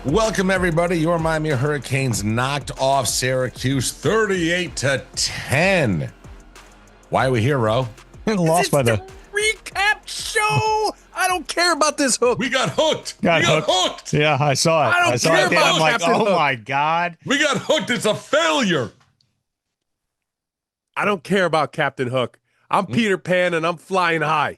Welcome, everybody. Your Miami Hurricanes knocked off Syracuse 38-10. Why are we here, Ro? Lost by the recap show. I don't care about this hook. We got hooked. Got we got hooked. Yeah, I saw it. I don't saw care it. about I'm like, Captain oh Hook. my God. We got hooked. It's a failure. I don't care about Captain Hook. I'm Peter Pan and I'm flying high.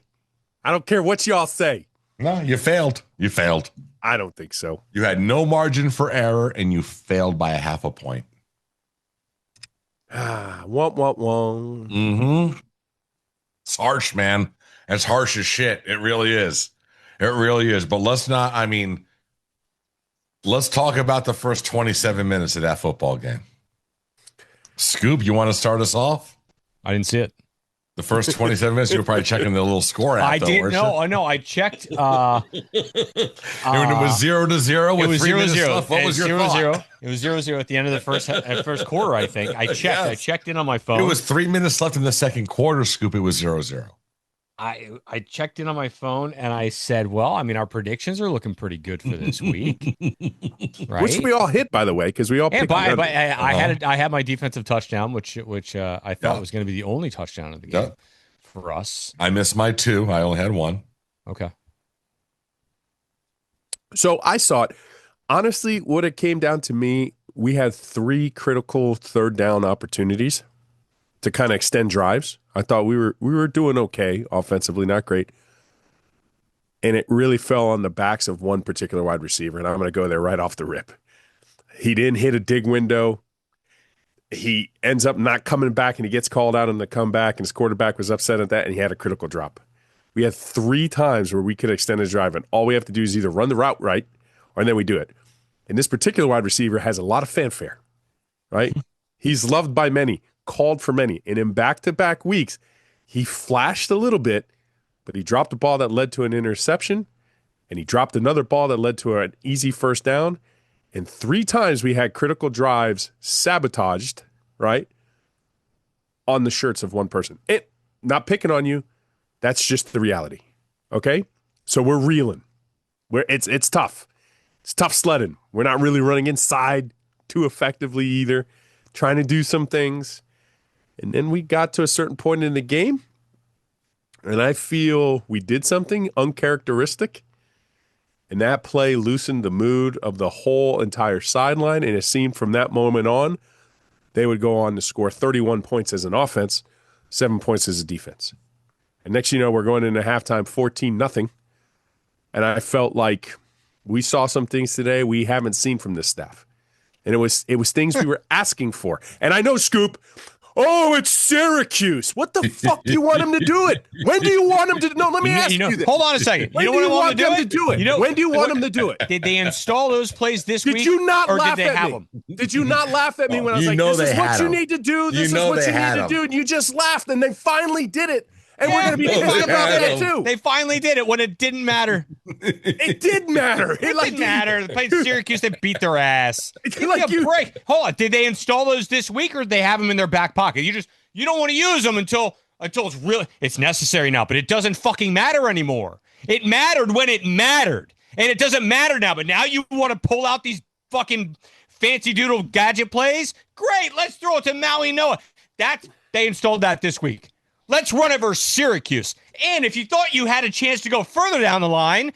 I don't care what y'all say. No, you failed. You failed. I don't think so. You had no margin for error, and you failed by a half a point. Womp, womp, womp. Mm-hmm. It's harsh, man. It's harsh as shit. It really is. It really is. But let's talk about the first 27 minutes of that football game. Scoop, you want to start us off? I didn't see it. The first 27 minutes, you were probably checking the little score app. I didn't know. No, I checked. It was 0-0 with 3 minutes left. What was your thought? 0-0. It was 0-0 at the end of the first quarter, I think. I checked. Yes. I checked in on my phone. It was 3 minutes left in the second quarter, Scoop. It was 0-0. I checked in on my phone and I said, well, I mean, our predictions are looking pretty good for this week. Right? Which we all hit, by the way, because we all picked but I had my defensive touchdown, which I thought was going to be the only touchdown of the game for us. I missed my 2. I only had 1. Okay. So I saw it. Honestly, what it came down to me, we had 3 critical third down opportunities to kind of extend drives. I thought we were doing okay offensively, not great. And it really fell on the backs of one particular wide receiver, and I'm going to go there right off the rip. He didn't hit a dig window. He ends up not coming back, and he gets called out on the comeback, and his quarterback was upset at that, and he had a critical drop. We had 3 times where we could extend a drive, and all we have to do is either run the route right, or then we do it. And this particular wide receiver has a lot of fanfare, right? He's loved by many, called for many. And in back-to-back weeks, he flashed a little bit, but he dropped a ball that led to an interception, and he dropped another ball that led to an easy first down. And 3 times we had critical drives sabotaged, right, on the shirts of one person. Not picking on you. That's just the reality, okay? So we're reeling. It's tough. It's tough sledding. We're not really running inside too effectively either, trying to do some things. And then we got to a certain point in the game, and I feel we did something uncharacteristic, and that play loosened the mood of the whole entire sideline, and it seemed from that moment on, they would go on to score 31 points as an offense, 7 points as a defense. And next you know, we're going into halftime 14-0, and I felt like we saw some things today we haven't seen from this staff. And it was things we were asking for. And I know, Scoop, oh, it's Syracuse. What the fuck do you want him to do it? When do you want him to? No, let me ask you this. Hold on a second. When do you want them to do it? When do you want him to do it? Did they install those plays this week? Did you not or laugh did they at have me? them? Did you not laugh at me when I was like, this is what you need to do. This is what you need to do. And you just laughed, and they finally did it. And we're going to be pissed about that, too. They finally did it when it didn't matter. It did matter. It didn't matter. They played Syracuse. They beat their ass. Give me a break. Hold on. Did they install those this week, or did they have them in their back pocket? You don't want to use them until it's necessary now. But it doesn't fucking matter anymore. It mattered when it mattered, and it doesn't matter now. But now you want to pull out these fucking fancy doodle gadget plays? Great. Let's throw it to Maui Noah. They installed that this week. Let's run it versus Syracuse. And if you thought you had a chance to go further down the line,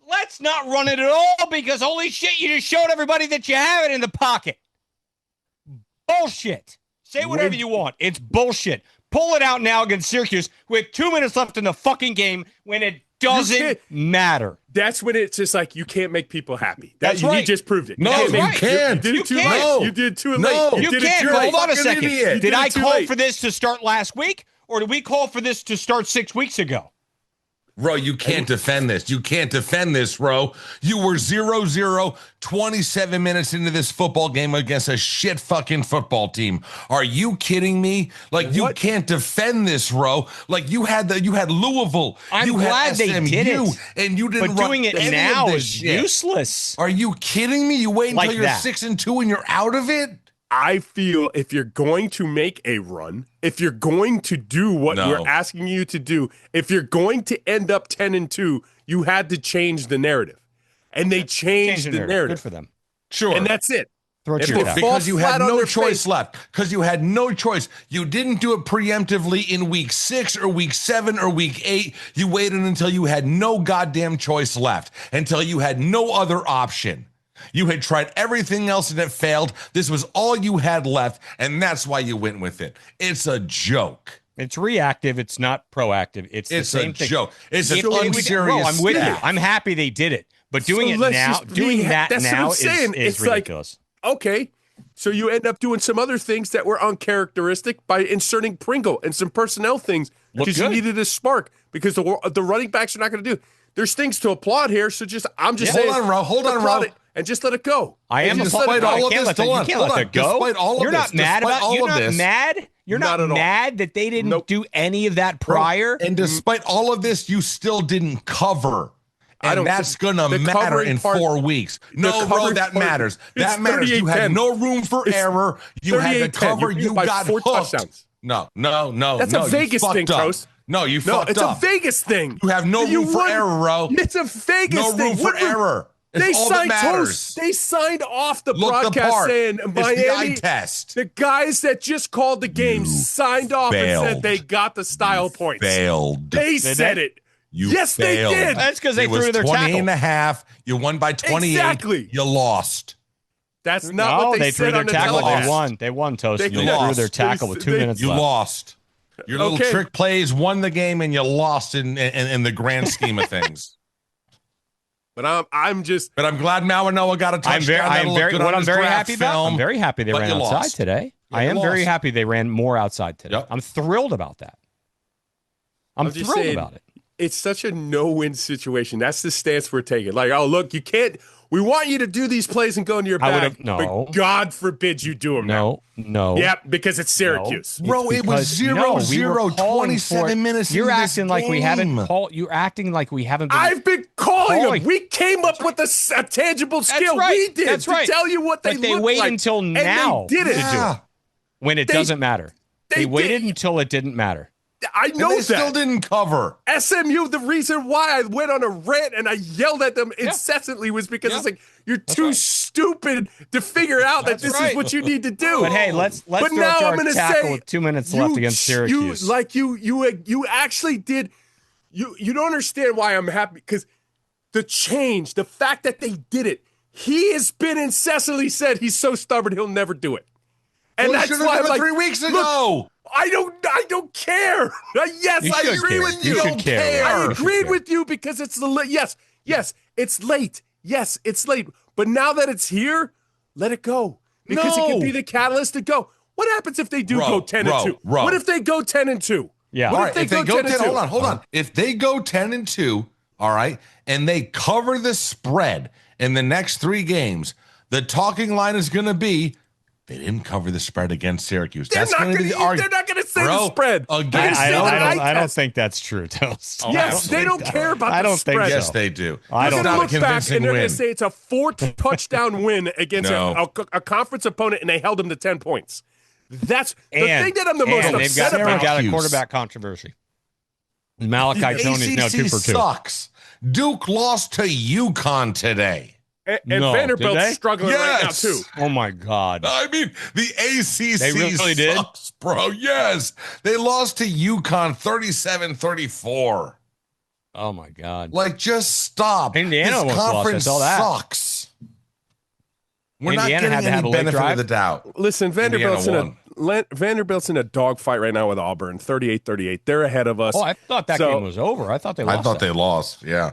let's not run it at all, because holy shit, you just showed everybody that you have it in the pocket. Bullshit. Say whatever you want. It's bullshit. Pull it out now against Syracuse with 2 minutes left in the fucking game when it doesn't matter. That's when it's just like you can't make people happy. That's right. You just proved it. No, you can't. You did it too late. You did it too late. You can't. Hold on a second. Did I call for this to start last week? Or did we call for this to start 6 weeks ago? Ro, you can't defend this. You can't defend this, Ro. You were 0-0, 27 minutes into this football game against a shit fucking football team. Are you kidding me? Like, you can't defend this, Ro. Like, you had Louisville. I'm glad they did it. And you didn't But run doing it any now of this is shit. useless. Are you kidding me? You wait until Like you're that. 6-2 and you're out of it? I feel if you're going to make a run, if you're going to do what we're asking you to do, if you're going to end up 10-2, you had to change the narrative. And they changed the narrative. Good for them. Sure. And that's it. Throw it If to they your fall tackle. Because you had flat on no their choice face- left. Because you had no choice. You didn't do it preemptively in week 6 or week 7 or week 8. You waited until you had no goddamn choice left, until you had no other option. You had tried everything else and it failed. This was all you had left, and that's why you went with it. It's a joke. It's reactive. It's not proactive. It's the same a thing. joke. It's If an they would- unserious I'm with you. staff. I'm happy they did it, but doing So it let's now, just be- doing that that's what now I'm saying. is It's like- ridiculous. Okay. So you end up doing some other things that were uncharacteristic by inserting Pringle and some personnel things because you good. needed a spark because the running backs are not going to do. There's things to applaud here. So I'm just saying. Hold on, Ro. Hold on, applaud Ro. it and just let it go. I am And just let despite it go. all I of can't this, let that, hold you on, can't hold let on. that go. Despite all of You're this, not mad despite about. all You're of not this. mad. You're Not not at all. mad that they didn't Nope. do any of that prior. And despite all of this, you still didn't cover. I And don't that's think- going to the matter covering in part- 4 weeks. No, bro, covering that part- matters. it's That matters. You had 38-10. no room for It's error. You had to 38-10. cover. You You beat by got 4 hooked. touchdowns. No. That's no, a you Vegas fucked thing, up. Toast. No, you No, fucked it's up. a Vegas thing. You have no room for won- error, bro. It's a Vegas No thing. room for What were- error. It's They all that signed matters. Toast. They signed off the Look the broadcast part. saying It's Miami. the eye test. The guys that just called the game signed off and failed. said they got the style points. Failed. They Did said they? it. You yes, failed. they did. That's because they It was threw their 20 tackle. and a half. You won by 28. Exactly. You lost. That's not No, what they threw said their on the tackle. telecast. They won. They won, Toast. They and They lost. threw their tackle with 2 minutes You left. lost. Your little Okay. trick plays won the game, and you lost in the grand scheme of things. But I'm just. But I'm glad Mawanoa got a touchdown. That'll look good on his draft happy about. film. I'm very happy they but ran you outside lost. today. Yeah, I you am very lost. happy they ran more outside today. Yep. I'm thrilled about that. I'm just thrilled saying, about it. It's such a no-win situation. That's the stance we're taking. Like, oh, look, you can't. We want you to do these plays and go into your I back. would've- no. But God forbid you do them now. No. Yep, because it's Syracuse. Bro, it was 0-0, 27 minutes You're into this acting like we haven't game. called. You're acting like we haven't been. I've been calling Calling. them. We came up with a tangible skill. right. We did That's to right. tell you what they But they look wait like. until And now they did it. to do it. when it They- doesn't matter. they They waited did. until it didn't matter. I And know they that. still didn't cover. SMU, the reason why I went on a rant and I yelled at them incessantly was because it's like, you're too right. stupid to figure out that That's this right. is what you need to do. But hey, let's But throw now it to I'm our gonna tackle say with 2 minutes left against Syracuse. You actually did. You don't understand why I'm happy, because the change, the fact that they did it, he has been incessantly said he's so stubborn he'll never do it. And Well, that's should've why done I'm it like, 3 weeks look, ago. I don't care. Yes, You I should agree care. with You you. should care. I You should agreed care. with you because it's yes, it's late. Yes, it's late. But now that it's here, let it go. Because it can No. be the catalyst to go. What happens if they do go 10-2? Ro. What if they go 10-2? Yeah. What All if right, they go 10-2? hold on. If they go 10-2, all right, and they cover the spread in the next 3 games, the talking line is going to be they didn't cover the spread against Syracuse. They're That's not going to be the argument. They're not going to say Bro, the spread. again, They're gonna say the eye I don't test. think that's true, Toast. Yes, they don't care about I the don't think spread. so. Yes, they do. I They're don't going It's to not a look back convincing and they're going win. to say it's a 4-touchdown win against No. a conference opponent, and they held them to 10 points. That's the And- thing that I'm the most and upset they've about. got a Syracuse. quarterback controversy. Malachi Tony's now 2 for 2. sucks. Duke lost to UConn today. And No, Vanderbilt's did they? struggling right now, Yes. too. Oh my God. I mean, the ACC They really did? sucks, bro. Yes. They lost to UConn 37-34. Oh my God. Like, just stop. Indiana This almost lost, I conference saw that. sucks. We're Indiana not had to getting have a any late benefit drive. of the doubt. Listen, Vanderbilt's Indiana in a dogfight right now with Auburn, 38-38. They're ahead of us. Oh, I thought that So- game was over. I thought they lost. I thought that. they lost. Yeah.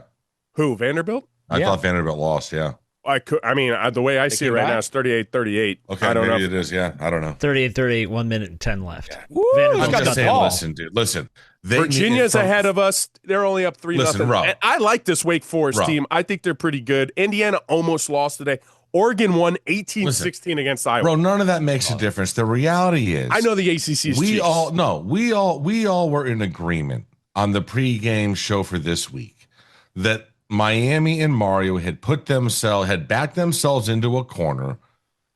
Who, Vanderbilt? I Yeah. thought Vanderbilt lost. Yeah. The way I see it came right back? now is 38-38. Okay. I don't maybe know. it is. Yeah. I don't know. 38-38, 1 minute and 10 left. Woo, Vanderbilt's he's got I'm the just saying, ball. listen, dude. Listen. Virginia's ahead of us. They're only up 3-0. Listen, Rob. And I like this Wake Forest Rob. team. I think they're pretty good. Indiana almost lost today. Oregon won 18-16 against Iowa. Bro, none of that makes a difference. The reality is, I know the ACC is we cheap. all were in agreement on the pregame show for this week that Miami and Mario had backed themselves into a corner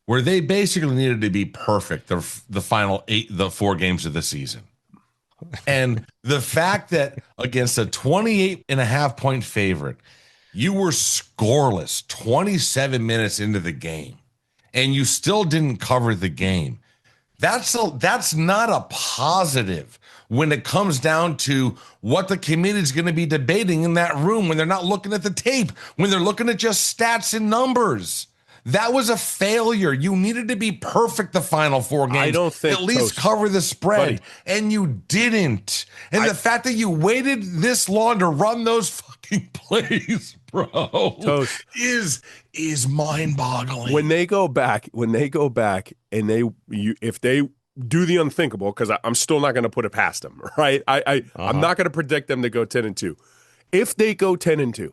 where they basically needed to be perfect the final 4 games of the season. And the fact that against a 28.5 point favorite, you were scoreless 27 minutes into the game. and you still didn't cover the game. That's not a positive when it comes down to what the committee is going to be debating in that room when they're not looking at the tape, when they're looking at just stats and numbers. That was a failure. You needed to be perfect the final 4 games. I don't think at least cover the spread, and you didn't. And the fact that you waited this long to run those fucking plays, bro, is mind-boggling. When they go back, and if they do the unthinkable, because I'm still not going to put it past them, right? I'm not going to predict them to go 10-2. If they go 10-2.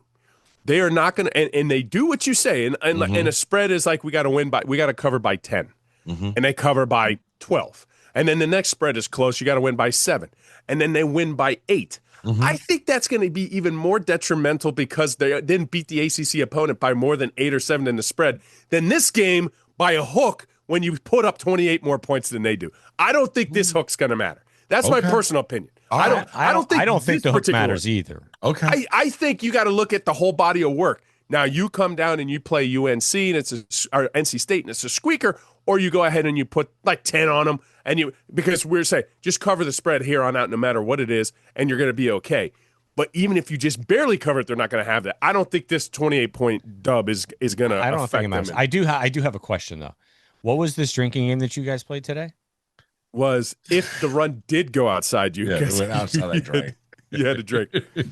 They are not going to, and they do what you say, and a spread is like we got to cover by 10, and they cover by 12, and then the next spread is close. You got to win by 7, and then they win by 8. I think that's going to be even more detrimental because they didn't beat the ACC opponent by more than 8 or 7 in the spread than this game by a hook when you put up 28 more points than they do. I don't think this hook's going to matter. That's my personal opinion. I don't think the hook matters either. Okay. I think you got to look at the whole body of work. Now you come down and you play UNC and or NC State and it's a squeaker, or you go ahead and you put like 10 on them because we're saying just cover the spread here on out no matter what it is, and you're going to be okay. But even if you just barely cover it, they're not going to have that. I don't think this 28-point dub is going to affect them. I do have a question though. What was this drinking game that you guys played today? Was if the run did go outside, you went outside. I drank. You had to drink.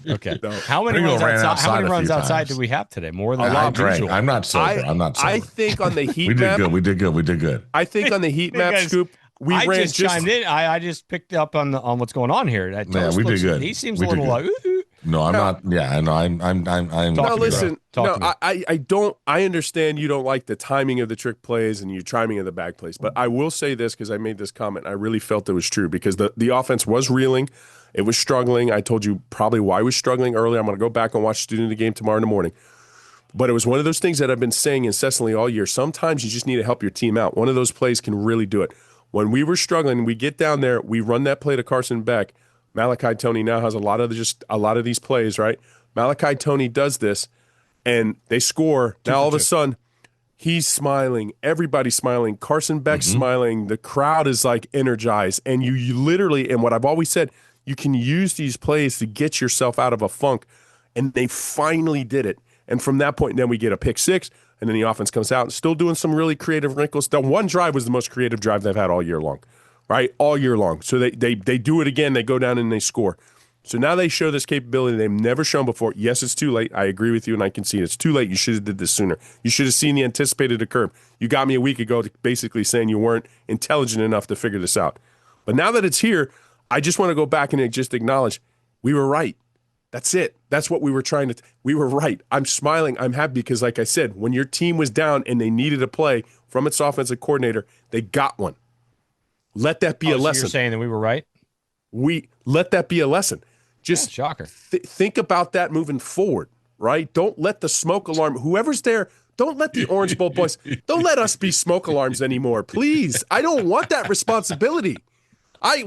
Okay. No. How many runs outside did we have today? More than I drank. usual. I'm not sober. I think on the heat map. We did good. I think on the heat map, Scoop, chimed in. I just picked up on what's going on here. We did good. He seems a little like, ooh. No, I'm not. Yeah, I know. I'm. No, listen. No, I don't. I understand you don't like the timing of the trick plays and your timing of the back plays, but I will say this because I made this comment. I really felt it was true because the offense was reeling, it was struggling. I told you probably why it was struggling earlier. I'm going to go back and watch Student of the Game tomorrow in the morning. But it was one of those things that I've been saying incessantly all year. Sometimes you just need to help your team out. One of those plays can really do it. When we were struggling, we get down there, we run that play to Carson Beck. Malachi Toney now has a lot of these plays, right? Malachi Toney does this, and they score. Now all of a sudden, he's smiling. Everybody's smiling. Carson Beck's smiling. The crowd is like energized, and you literally, and what I've always said, you can use these plays to get yourself out of a funk, and they finally did it. And from that point, then we get a pick six, and then the offense comes out and still doing some really creative wrinkles. The one drive was the most creative drive they've had all year long. Right, all year long. So they do it again. They go down and they score. So now they show this capability they've never shown before. Yes, it's too late. I agree with you, and I can see it. It's too late. You should have did this sooner. You should have seen the anticipated occur. You got me a week ago basically saying you weren't intelligent enough to figure this out. But now that it's here, I just want to go back and just acknowledge we were right. That's it. That's what we were trying to we were right. I'm smiling. I'm happy because, like I said, when your team was down and they needed a play from its offensive coordinator, they got one. Let that be a lesson. You're saying that we were right? We let that be a lesson. Just shocker. Think about that moving forward, right? Don't let the smoke alarm, whoever's there, don't let the Orange Bowl boys, don't let us be smoke alarms anymore, please. I don't want that responsibility.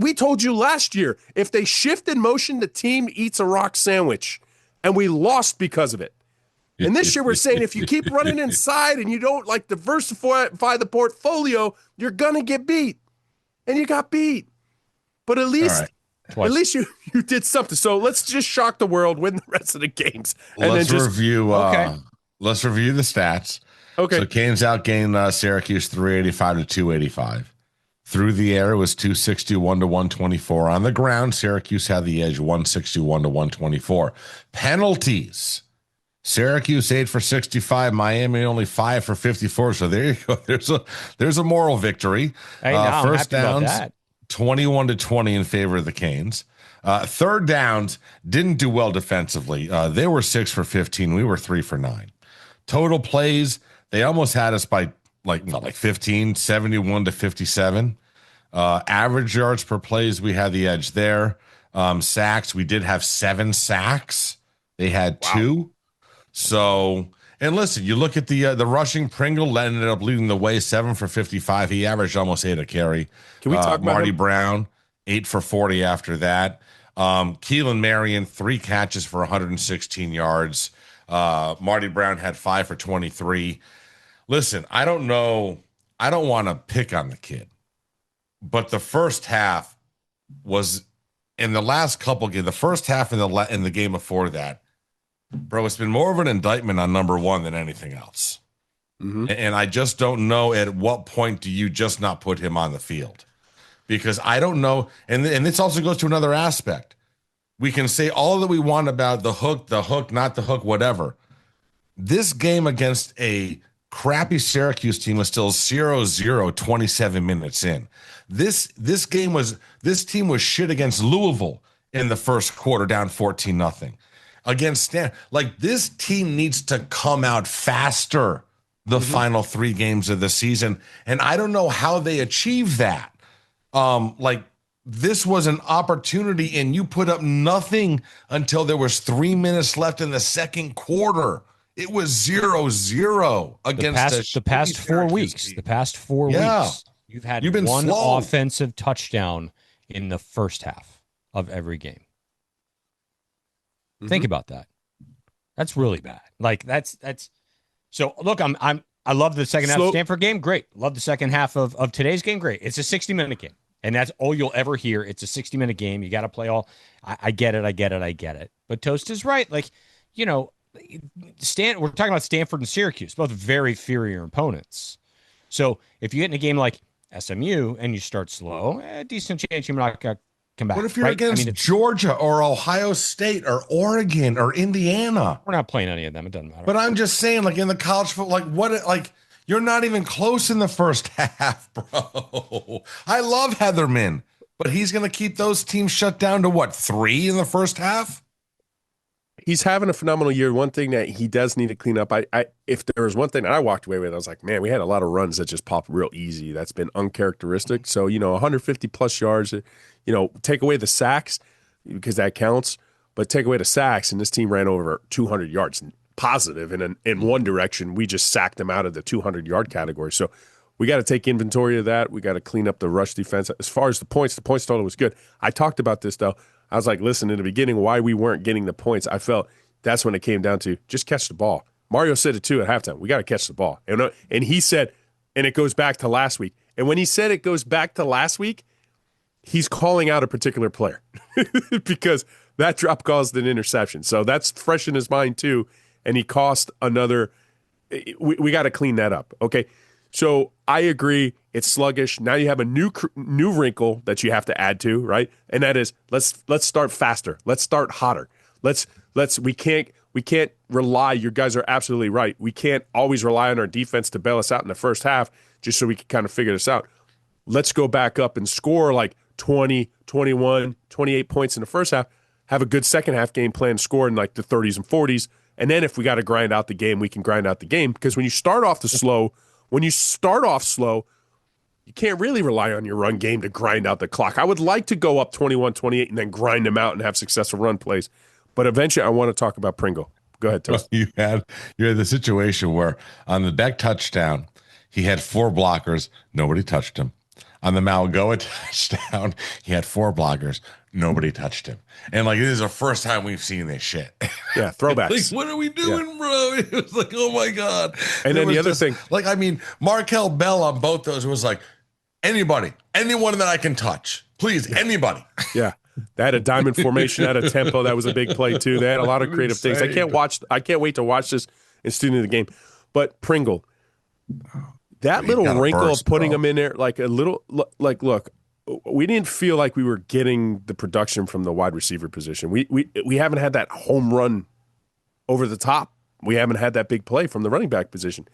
We told you last year, if they shift in motion, the team eats a rock sandwich, and we lost because of it. And this year we're saying if you keep running inside and you don't like diversify the portfolio, you're going to get beat. And you got beat. But at least you did something. So let's just shock the world, win the rest of the games. And let's review let's review the stats. Okay. So Canes outgained Syracuse 385 to 285. Through the air, it was 261 to 124. On the ground, Syracuse had the edge 161 to 124. Penalties. Syracuse 8 for 65, Miami only 5 for 54. So there you go. There's a moral victory. Hey, first downs 21 to 20 in favor of the Canes. Third downs didn't do well defensively. They were 6 for 15. We were 3 for 9. Total plays, they almost had us by like 15, 71 to 57. Average yards per plays, we had the edge there. Sacks, we did have 7 sacks. They had 2. So, and listen, you look at the rushing. Pringle ended up leading the way, 7 for 55. He averaged almost 8 a carry. Can we talk about Marty Brown, 8 for 40 after that. Keelan Marion, 3 catches for 116 yards. Marty Brown had 5 for 23. Listen, I don't know I don't want to pick on the kid, but the first half was in the last couple games. The first half in the game before that, bro, it's been more of an indictment on number one than anything else. Mm-hmm. And I just don't know at what point do you just not put him on the field, because I don't know. And this also goes to another aspect. We can say all that we want about the hook, not the hook, whatever. This game against a crappy Syracuse team was still 0-0 27 minutes in. This team was shit against Louisville in the first quarter, down 14-0. Against Stan, like, this team needs to come out faster the final 3 games of the season, and I don't know how they achieve that. Like, this was an opportunity, and you put up nothing until there was 3 minutes left in the second quarter. It was 0-0 against the past 4 weeks. Team. The past 4 weeks, you've been one slow. Offensive touchdown in the first half of every game. Think about that. That's really bad. Like, that's. So look, I love the second half of Stanford game. Great. Love the second half of today's game. Great. It's a 60-minute game, and that's all you'll ever hear. It's a 60-minute game. You got to play all. I get it. But Toast is right. Like, you know. We're talking about Stanford and Syracuse, both very inferior opponents. So if you get in a game like SMU and you start slow, decent chance you're not going to come back. What if you're against Georgia or Ohio State or Oregon or Indiana? We're not playing any of them. It doesn't matter. But I'm just saying, like, in the college football, you're not even close in the first half, bro. I love Heatherman, but he's going to keep those teams shut down to what, 3 in the first half? He's having a phenomenal year. One thing that he does need to clean up, if there was one thing that I walked away with, I was like, man, we had a lot of runs that just popped real easy. That's been uncharacteristic. So, 150 plus yards, take away the sacks because that counts, but take away the sacks, and this team ran over 200 yards positive in one direction. We just sacked them out of the 200-yard category. So we got to take inventory of that. We got to clean up the rush defense. As far as the points total was good. I talked about this, though. I was like, listen, in the beginning, why we weren't getting the points, I felt that's when it came down to just catch the ball. Mario said it, too, at halftime. We got to catch the ball. And he said, and it goes back to last week. And when he said it goes back to last week, he's calling out a particular player because that drop caused an interception. So that's fresh in his mind, too, and he cost another. We got to clean that up, okay? So I agree. It's sluggish. Now you have a new wrinkle that you have to add to, right? And that is let's start faster. Let's start hotter. We can't rely. You guys are absolutely right. We can't always rely on our defense to bail us out in the first half just so we can kind of figure this out. Let's go back up and score like 20, 21, 28 points in the first half. Have a good second half game plan, score in like the 30s and 40s. And then if we got to grind out the game, we can grind out the game. Because when you start off slow, you can't really rely on your run game to grind out the clock. I would like to go up 21-28 and then grind them out and have successful run plays. But eventually I want to talk about Pringle. Go ahead, Toast. You had the situation where on the Beck touchdown, he had 4 blockers. Nobody touched him. On the Malgoa touchdown, he had 4 blockers. Nobody touched him. And like, this is the first time we've seen this shit. Yeah, throwbacks. Like, what are we doing, bro? It was like, oh my God. And then the other thing. Like, I mean, Markel Bell on both those was like, anyone that I can touch. Please, anybody. Yeah. They had a diamond formation out of tempo. That was a big play, too. They had a lot of creative things. I can't wait to watch this and student of the game. But Pringle, that little wrinkle of putting him in there, like a little, like, look, we didn't feel like we were getting the production from the wide receiver position. We haven't had that home run over the top. We haven't had that big play from the running back position.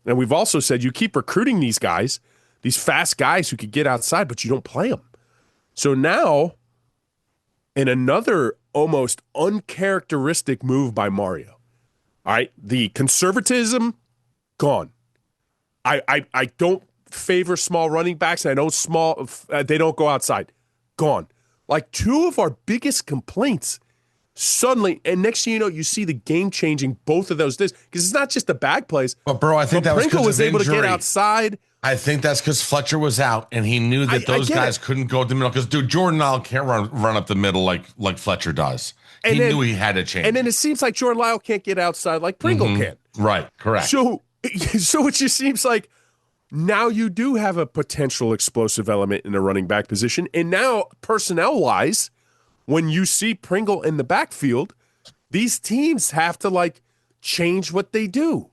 And we've also said you keep recruiting these guys, these fast guys who could get outside, but you don't play them. So now, in another almost uncharacteristic move by Mario, all right, the conservatism, gone. I don't favor small running backs. I know they don't go outside. Gone. Like 2 of our biggest complaints suddenly, and next thing you know, you see the game changing both of those days because it's not just the bag plays. But bro, I think that Pringle was able injury. to get outside. I think that's because Fletcher was out, and he knew that those guys couldn't go to the middle. Because dude, Jordan Lyle can't run up the middle like Fletcher does. He knew he had to change. And then it seems like Jordan Lyle can't get outside like Pringle can. Right, correct. So it just seems like now you do have a potential explosive element in a running back position. And now, personnel-wise, when you see Pringle in the backfield, these teams have to, like, change what they do.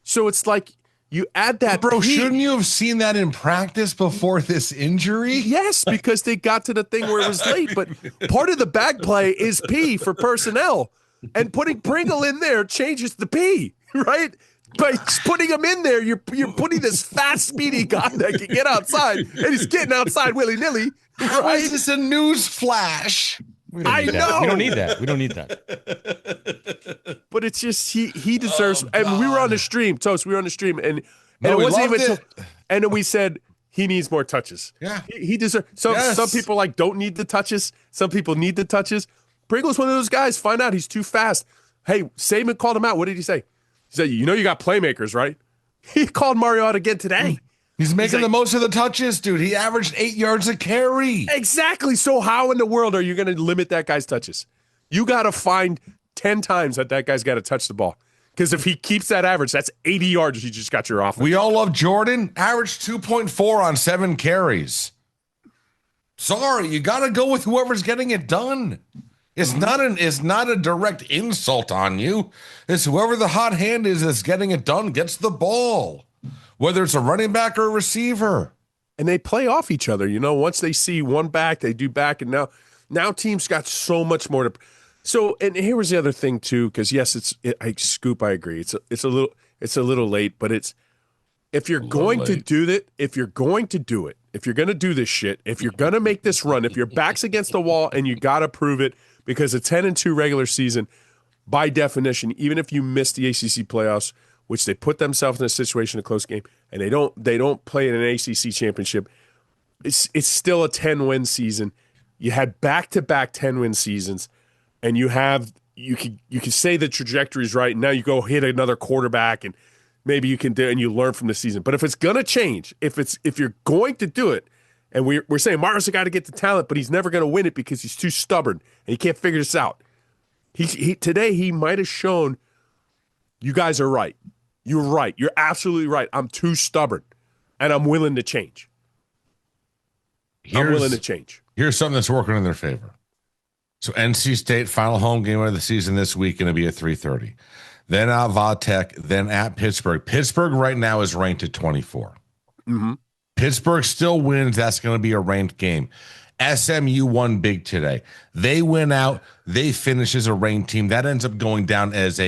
So it's like you add that. Bro, shouldn't you have seen that in practice before this injury? Yes, because they got to the thing where it was late. But part of the bag play is P for personnel. And putting Pringle in there changes the P, right? By putting him in there, you're putting this fast, speedy guy that can get outside, and he's getting outside willy-nilly. How is this a news flash? I know. We don't need that. We don't need that. But it's just he deserves. And we were on the stream, Toast. We were on the stream, and it we wasn't loved even. it. And then we said he needs more touches. Yeah, he deserves. Some people like don't need the touches. Some people need the touches. Pringle's one of those guys. Find out he's too fast. Hey, Saban called him out. What did he say? He said, "You know you got playmakers, right?" He called Mario out again today. He's making the most of the touches, dude. He averaged 8 yards a carry. Exactly. So how in the world are you going to limit that guy's touches? You got to find 10 times that guy's got to touch the ball. Because if he keeps that average, that's 80 yards you just got your offense. We all love Jordan. Averaged 2.4 on 7 carries. Sorry, you got to go with whoever's getting it done. It's not a direct insult on you. It's whoever the hot hand is that's getting it done gets the ball. Whether it's a running back or a receiver. And they play off each other. You know, once they see one back, they do back. And now teams got so much more to. So, and here was the other thing too, because yes, I agree. It's a little late, but if you're going to do that, if you're going to do this shit, if you're going to make this run, if your back's against the wall and you got to prove it, because a 10-2 regular season, by definition, even if you miss the ACC playoffs, which they put themselves in a situation, a close game, and they don't play in an ACC championship, it's still a 10-win season. You had back-to-back 10-win seasons, and you can say the trajectory is right, and now you go hit another quarterback, and maybe you can do, and you learn from the season. But if it's gonna change, if you're going to do it, and we're saying Mario's the guy to get the talent, but he's never gonna win it because he's too stubborn and he can't figure this out. Today he might have shown you guys are right. You're right. You're absolutely right. I'm too stubborn, and I'm willing to change. I'm willing to change. Here's something that's working in their favor. So NC State, final home game of the season this week, going to be at 3:30. Then at Va-Tech, then at Pittsburgh. Pittsburgh right now is ranked at 24. Mm-hmm. Pittsburgh still wins. That's going to be a ranked game. SMU won big today. They win out. They finish as a ranked team. That ends up going down as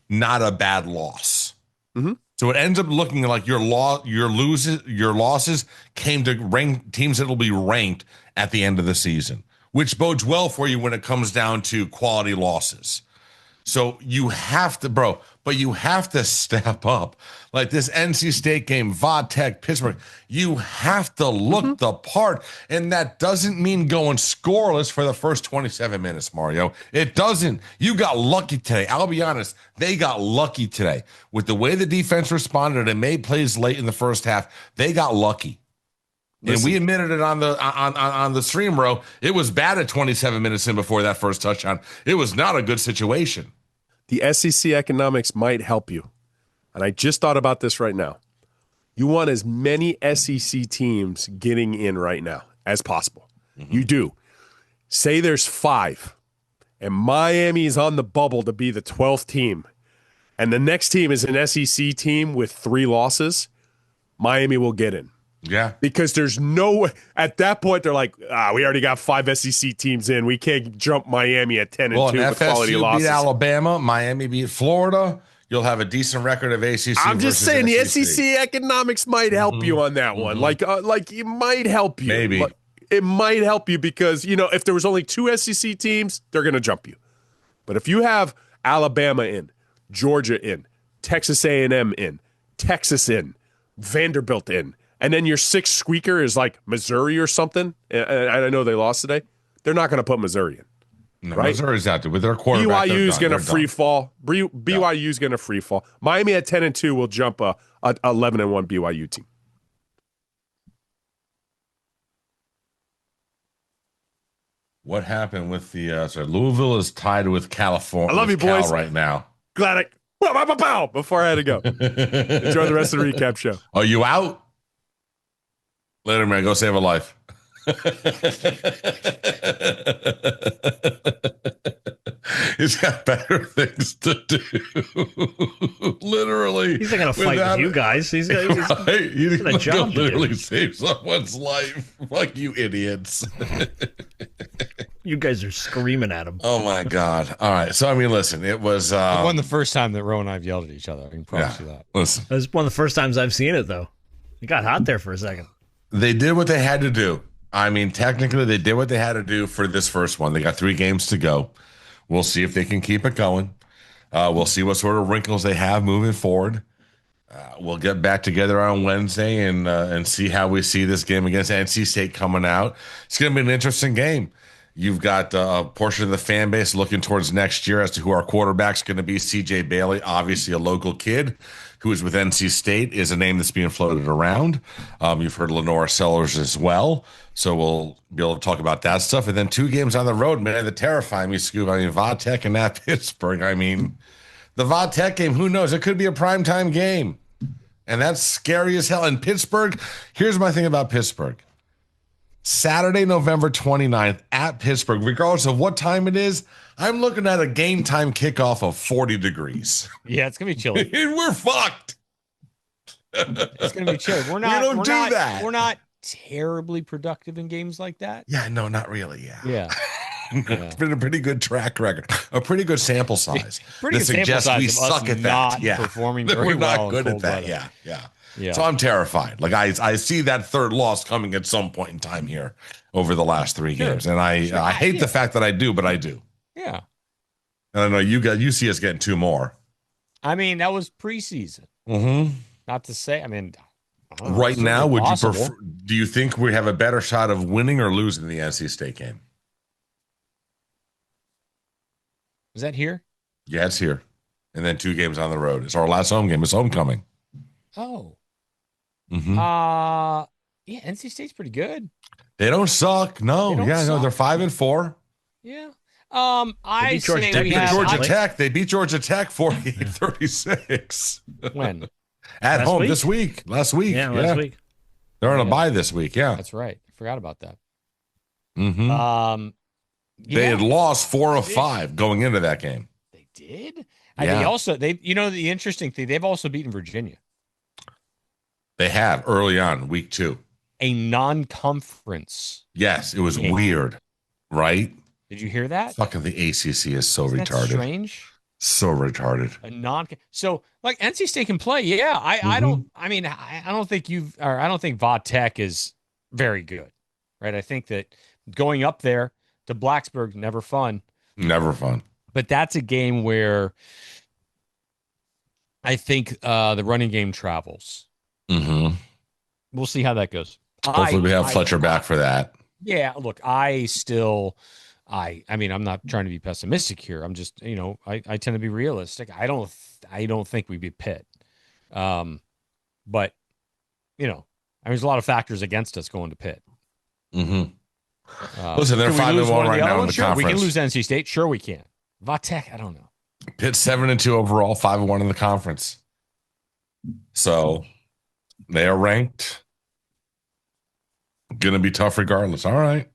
not a bad loss. Mm-hmm. So it ends up looking like your losses came to ranked teams that will be ranked at the end of the season, which bodes well for you when it comes down to quality losses. So you have to step up. Like this NC State game, Va-Tech, Pittsburgh, you have to look the part. And that doesn't mean going scoreless for the first 27 minutes, Mario. It doesn't. You got lucky today. I'll be honest. They got lucky today. With the way the defense responded and made plays late in the first half, they got lucky. And we admitted it on the stream, bro. It was bad at 27 minutes in before that first touchdown. It was not a good situation. The SEC economics might help you. And I just thought about this right now. You want as many SEC teams getting in right now as possible. Mm-hmm. You do. Say there's 5, and Miami is on the bubble to be the 12th team, and the next team is an SEC team with 3 losses, Miami will get in. Yeah. Because there's no way. At that point, they're like, we already got 5 SEC teams in. We can't jump Miami at 10-2 with quality losses. Beat Alabama, Miami beat Florida. You'll have a decent record of ACC. I'm just saying the SEC economics might help you on that one. Like it might help you. Maybe. It might help you because, if there was only 2 SEC teams, they're going to jump you. But if you have Alabama in, Georgia in, Texas A&M in, Texas in, Vanderbilt in, and then your 6th squeaker is like Missouri or something, and I know they lost today, they're not going to put Missouri in. No, right? Missouri's out there with their quarterback. BYU's going to free fall. BYU's going to free fall. Miami at 10-2 will jump a 11-1 BYU team. What happened with the Louisville is tied with California. I love you, boys. Right now. Glad before I had to go. Enjoy the rest of the recap show. Are you out? Later, man. Go save a life. He's got better things to do. Literally. He's not going to fight with you guys. He's got a job to literally do. save someone's life. Fuck you, idiots. You guys are screaming at him. Oh, my God. All right. So, I mean, listen, it was... It wasn't the first time that Ro and I have yelled at each other. I can promise you that. Listen. It was one of the first times I've seen it, though. It got hot there for a second. They did what they had to do. I mean, technically, they did what they had to do for this first one. They got 3 games to go. We'll see if they can keep it going. We'll see what sort of wrinkles they have moving forward. We'll get back together on Wednesday and see how we see this game against NC State coming out. It's going to be an interesting game. You've got a portion of the fan base looking towards next year as to who our quarterback's going to be. CJ Bailey, obviously a local kid who is with NC State, is a name that's being floated around. You've heard Lenora Sellers as well. So we'll be able to talk about that stuff. And then 2 games on the road, man, that terrify me, Scoop. I mean, Vodtech and at Pittsburgh. I mean, the Vodtech game, who knows? It could be a primetime game. And that's scary as hell. And Pittsburgh, here's my thing about Pittsburgh. Saturday, November 29th at Pittsburgh, regardless of what time it is, I'm looking at a game time kickoff of 40 degrees. Yeah, it's going to be chilly. And we're fucked. It's going to be chilly. We're not that. We're not terribly productive in games like that. Yeah, no, not really. Yeah. It's been a pretty good track record, a pretty good sample size. Pretty good sample size we of suck us at not that. Yeah, performing that very we're not well in good at cold that. weather. Yeah. So I'm terrified. Like I see that third loss coming at some point in time here over the last 3 games, and I hate the fact that I do, but I do. Yeah. And I know you see us getting 2 more. I mean, that was preseason. Mm-hmm. Not to say, I mean, Right now, would possible. you prefer? Do you think we have a better shot of winning or losing the NC State game? Is that here? Yeah, it's here, and then 2 games on the road. It's our last home game. It's homecoming. Oh. Mm-hmm. Yeah, NC State's pretty good. They don't suck. No, They don't suck. they're 5-4. Yeah. I beat Georgia say Tech. we They beat have Georgia Tech. They beat Georgia Tech 48-36. when? At Last home week? this week. Last week. Yeah, last week. They're on a bye this week. Yeah. That's right. I forgot about that. Mm-hmm. They had lost 4 of 5 going into that game. They did. Yeah. The interesting thing, they've also beaten Virginia, They have early on, week 2. a non-conference. Yes, it was game. weird, right? Did you hear that? Fucking the ACC is so Isn't that retarded. strange. So retarded. So like NC State can play. Yeah, I don't think I don't think Vodtech is very good, right? I think that going up there to Blacksburg, never fun. Never fun. But that's a game where I think the running game travels. Mm-hmm. We'll see how that goes. Hopefully we have Fletcher back for that. Yeah, look, I mean, I'm not trying to be pessimistic here. I'm just, I tend to be realistic. I don't think we beat Pitt. But, there's a lot of factors against us going to Pitt. Mm-hmm. Listen, they're 5-1 right now in the sure, conference. We can lose NC State. Sure, we can. Vatech, I don't know. Pitt 7-2 overall, 5-1 in the conference. So they are ranked. Going to be tough regardless. All right.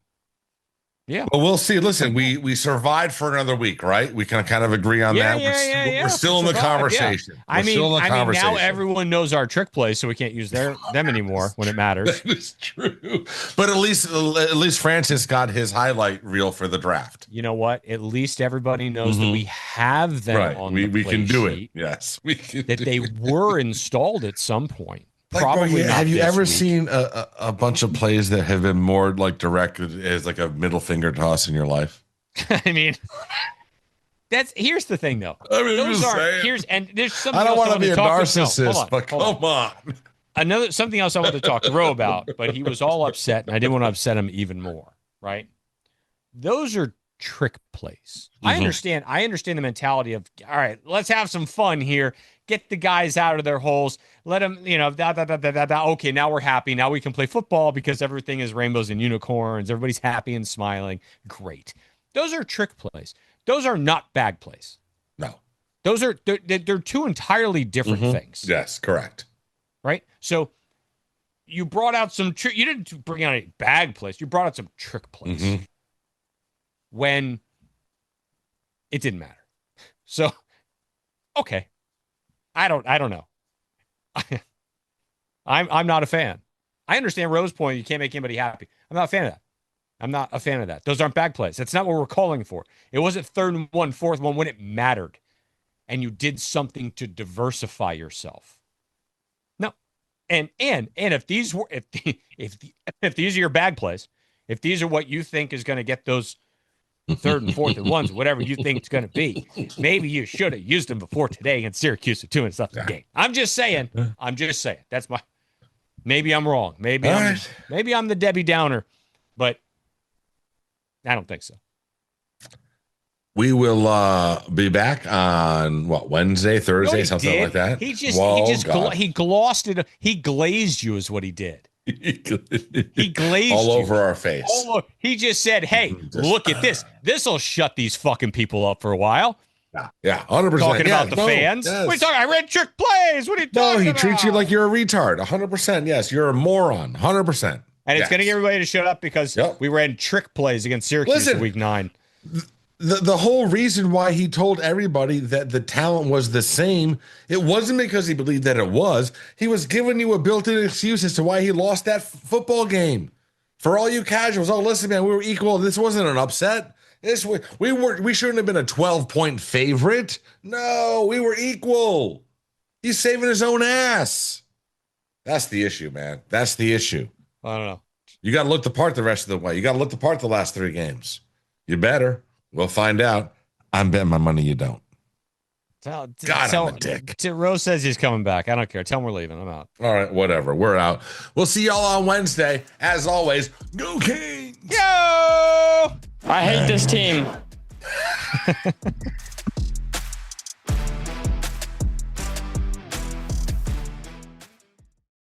Yeah. Well, we'll see. Listen, we survived for another week, right? We can kind of agree on that. Yeah. We're still in the conversation. Yeah. I mean, now everyone knows our trick plays, so we can't use them anymore when it matters. That is true. But at least Francis got his highlight reel for the draft. You know what? At least everybody knows that we have them on the we play can do sheet, it. Yes, we can. That they were installed at some point. Like, Probably. bro, have you ever week. seen a bunch of plays that have been more like directed as like a middle finger toss in your life? I mean, here's the thing though. I mean, Those are and there's something. I don't want to be a narcissist, narcissist, but come on. Something else I wanted to talk to Ro about, but he was all upset, and I didn't want to upset him even more. Right? Those are trick plays. I understand the mentality of, all right, let's have some fun here. Get the guys out of their holes. Let them, okay, now we're happy. Now we can play football because everything is rainbows and unicorns. Everybody's happy and smiling. Great. Those are trick plays. Those are not bag plays. No. They're 2 entirely different things. Yes, correct. Right? So you brought out some trick. You didn't bring out any bag plays. You brought out some trick plays when it didn't matter. So, okay, I don't know. I'm not a fan. I understand Rose's point. You can't make anybody happy. I'm not a fan of that. I'm not a fan of that. Those aren't bag plays. That's not what we're calling for. It wasn't 3rd and 1, 4th and 1 when it mattered, and you did something to diversify yourself. No, and if these were if these are your bag plays, if these are what you think is going to get those 3rd and 4th and 1s, whatever you think it's going to be, maybe you should have used them before today against Syracuse at 2 and stuff. Game. I'm just saying. That's my. Maybe I'm wrong. Maybe I'm the Debbie Downer, but I don't think so. We will be back on Wednesday, Thursday, something like that. He glossed it. He glazed you is what he did. He glazed all you. over our face. He just said, "Hey, look at this. This'll shut these fucking people up for a while." Yeah, 100%. Talking about the fans. Yes. What are you talking? I read trick plays. What are you talking about? No, he treats you like you're a retard. 100%. Yes, you're a moron. 100%. And it's going to get everybody to shut up because we ran trick plays against Syracuse in week 9. The whole reason why he told everybody that the talent was the same, it wasn't because he believed that it was. He was giving you a built-in excuse as to why he lost that football game. For all you casuals, listen, man, we were equal. This wasn't an upset. We shouldn't have been a 12-point favorite. No, we were equal. He's saving his own ass. That's the issue, man. That's the issue. I don't know. You got to look the part the rest of the way. You got to look the part the last 3 games. You better. We'll find out. I'm betting my money you don't. I'm a dick. Rose says he's coming back. I don't care. Tell him we're leaving. I'm out. All right, whatever. We're out. We'll see y'all on Wednesday. As always, go Kings! Yo! I hate this team.